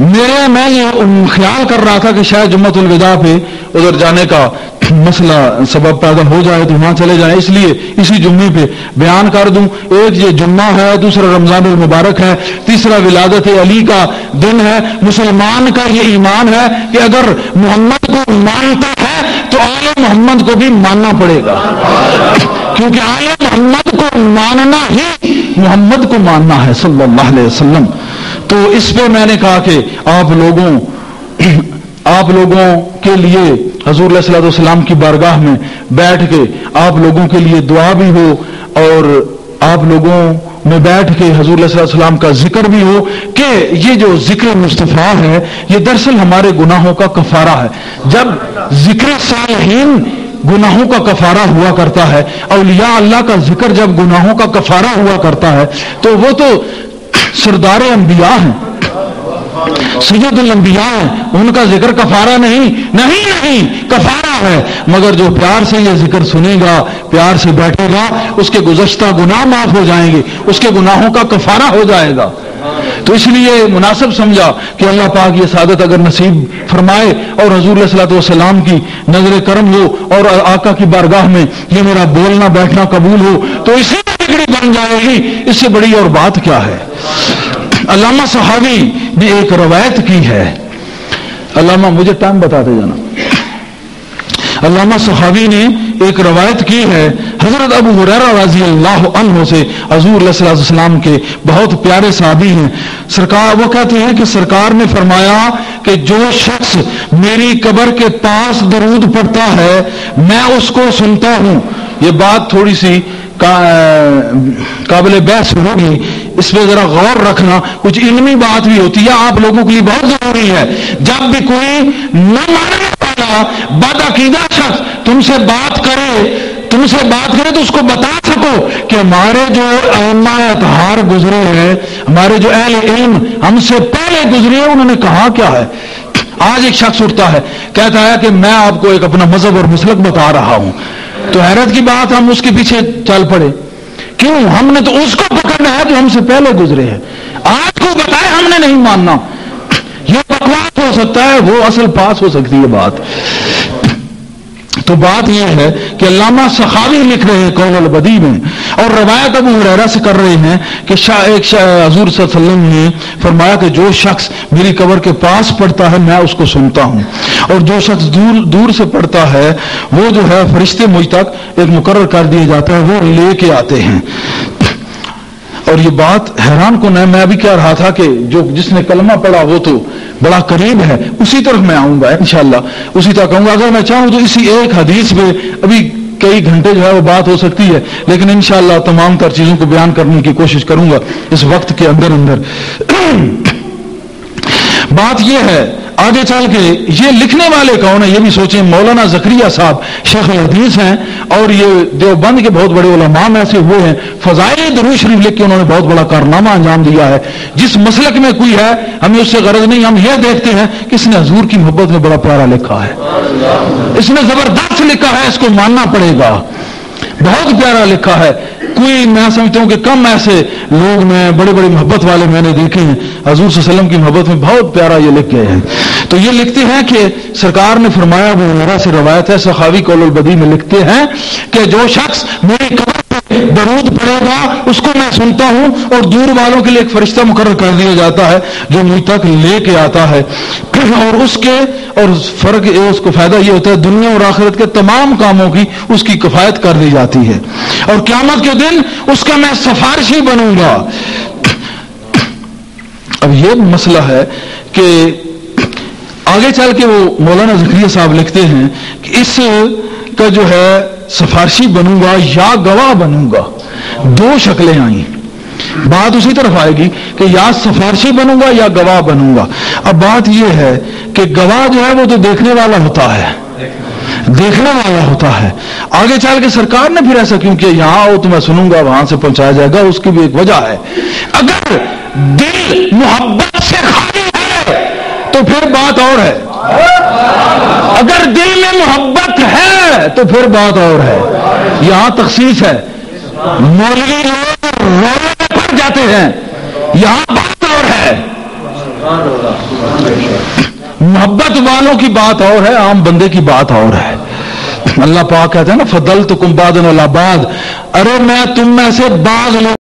میں یہ خیال کر رہا تھا کہ شاید جمعۃ الوداع پہ ادھر جانے کا مسئلہ سبب پیدا ہو جائے تو وہاں چلے جائیں، اس لیے اسی جمعے پہ بیان کر دوں۔ ایک یہ جمعہ ہے، دوسرا رمضان المبارک ہے، تیسرا ولادت علی کا دن ہے۔ مسلمان کا یہ ایمان ہے کہ اگر محمد کو مانتا ہے تو آل محمد کو بھی ماننا پڑے گا، کیونکہ آل محمد کو ماننا ہی محمد کو ماننا ہے صلی اللہ علیہ وسلم۔ تو اس پہ میں نے کہا کہ آپ لوگوں کے لیے حضور علیہ الصلوۃ والسلام کی بارگاہ میں بیٹھ کے آپ لوگوں کے لیے دعا بھی ہو، اور آپ لوگوں میں بیٹھ کے حضور علیہ الصلوۃ والسلام کا ذکر بھی ہو، کہ یہ جو ذکر مصطفیٰ ہے یہ دراصل ہمارے گناہوں کا کفارہ ہے۔ جب ذکر صالحین گناہوں کا کفارہ ہوا کرتا ہے، اولیاء اللہ کا ذکر جب گناہوں کا کفارہ ہوا کرتا ہے، تو وہ تو سردار انبیاء ہیں، سید الانبیاء ہیں، ان کا ذکر کفارہ نہیں کفارہ ہے۔ مگر جو پیار سے یہ ذکر سنے گا، پیار سے بیٹھے گا، اس کے گزشتہ گناہ معاف ہو جائیں گے، اس کے گناہوں کا کفارہ ہو جائے گا۔ تو اس لیے مناسب سمجھا کہ اللہ پاک یہ سعادت اگر نصیب فرمائے اور حضور علیہ الصلوۃ والسلام کی نظر کرم ہو اور آقا کی بارگاہ میں یہ میرا بولنا بیٹھنا قبول ہو تو اسی بگڑی بن جائے گی، اس سے بڑی اور بات کیا ہے۔ علامہ صحابی نے ایک روایت کی ہے، علامہ مجھے ٹائم بتاتے جانا، علامہ صحابی نے ایک روایت کی ہے حضرت ابو ہریرہ رضی اللہ عنہ سے، حضور علیہ الصلوۃ والسلام کے بہت پیارے صحابی ہیں۔ سرکار وہ کہتے ہیں کہ سرکار نے فرمایا کہ جو شخص میری قبر کے پاس درود پڑھتا ہے میں اس کو سنتا ہوں۔ یہ بات تھوڑی سی قابل بحث ہوگی، اس پہ ذرا غور رکھنا، کچھ علمی بات بھی ہوتی ہے، آپ لوگوں کے لیے بہت ضروری ہے۔ جب بھی کوئی نہ ماننے والا بد عقیدہ شخص تم سے بات کرے تو اس کو بتا سکو کہ ہمارے جو ائمہ اطہار گزرے ہیں، ہمارے جو اہل علم ہم سے پہلے گزرے ہیں، انہوں نے کہا کیا ہے۔ آج ایک شخص اٹھتا ہے کہتا ہے کہ میں آپ کو ایک اپنا مذہب اور مسلک بتا رہا ہوں، تو حیرت کی بات ہم اس کے پیچھے چل پڑے، کیوں؟ ہم نے تو اس کو پکڑنا ہے جو ہم سے پہلے گزرے ہیں، آج کو بتائے ہم نے نہیں ماننا۔ یہ بکواس ہو سکتا ہے، وہ اصل پاس ہو سکتی ہے بات۔ تو بات یہ ہے کہ علامہ سخاوی لکھ رہے ہیں قول البدیع میں، اور روایت ابو ہریرہ سے کر رہے ہیں کہ حضور صلی اللہ علیہ وسلم نے فرمایا کہ جو شخص میری قبر کے پاس پڑھتا ہے میں اس کو سنتا ہوں، اور جو شخص دور سے پڑھتا ہے وہ جو ہے فرشتے مجھ تک ایک مقرر کر دیا جاتا ہے، وہ لے کے آتے ہیں۔ اور یہ بات حیران کن ہے، میں ابھی کہہ رہا تھا کہ جس نے کلمہ پڑھا وہ تو بڑا قریب ہے، اسی طرف میں آؤں گا انشاءاللہ، اسی طرح کہوں گا۔ اگر میں چاہوں تو اسی ایک حدیث میں ابھی کئی گھنٹے جو ہے وہ بات ہو سکتی ہے، لیکن انشاءاللہ تمام تر چیزوں کو بیان کرنے کی کوشش کروں گا اس وقت کے اندر۔ بات یہ ہے آگے چل کے یہ لکھنے والے کون ہیں یہ بھی سوچیں۔ مولانا زکریا صاحب شیخ الحدیث ہیں، اور یہ دیوبند کے بہت بڑے علماء میں سے ہوئے ہیں۔ فضائل درود شریف لکھ کے انہوں نے بہت بڑا کارنامہ انجام دیا ہے۔ جس مسلک میں کوئی ہے ہمیں اس سے غرض نہیں، ہم یہ دیکھتے ہیں کہ اس نے حضور کی محبت میں بڑا پیارا لکھا ہے، اس نے زبردست لکھا ہے، اس کو ماننا پڑے گا، بہت پیارا لکھا ہے۔ کوئی میں سمجھتا ہوں کہ کم ایسے لوگ میں بڑے بڑے محبت والے میں نے دیکھے ہیں، حضور صلی اللہ علیہ وسلم کی محبت میں بہت پیارا یہ لکھ گئے ہیں۔ تو یہ لکھتے ہیں کہ سرکار نے فرمایا، ابو ہریرہ سے روایت ہے، سخاوی قول البدیع میں لکھتے ہیں کہ جو شخص میری قبر پہ درود پڑے گا اس کو میں سنتا ہوں، اور دور والوں کے لیے ایک فرشتہ مقرر کر دیا جاتا ہے جو مجھ تک لے کے آتا ہے، اور فرق اس کو فائدہ یہ ہوتا ہے دنیا اور آخرت کے تمام کاموں کی اس کی کفایت کر دی جاتی ہے، اور قیامت کے دن اس کا میں سفارشی بنوں گا۔ اب یہ مسئلہ ہے کہ آگے چل کے وہ مولانا زکریا صاحب لکھتے ہیں کہ اس کا جو ہے سفارشی بنوں گا یا گواہ بنوں گا، دو شکلیں آئیں، بات اسی طرف آئے گی کہ یا سفارشی بنوں گا یا گواہ بنوں گا۔ اب بات یہ ہے کہ گواہ جو ہے وہ تو دیکھنے والا ہوتا ہے، دیکھنے والا ہوتا ہے۔ آگے چل کے سرکار نے پھر ایسا کیوں کیا، یہاں ہو تو میں سنوں گا وہاں سے پہنچایا جائے گا، اس کی بھی ایک وجہ ہے۔ اگر دل محبت سے خالی ہے تو پھر بات اور ہے، اگر دل میں محبت ہے تو پھر بات اور ہے۔ یہاں تخصیص ہے، مولوی لوگ رونے میں پڑ جاتے ہیں، یہاں بات اور ہے۔ محبت والوں کی بات اور ہے، عام بندے کی بات اور ہے۔ اللہ پاک کہتا ہے نا فضلتکم بعضا علی بعض، ارے میں تم میں سے بعض لوگ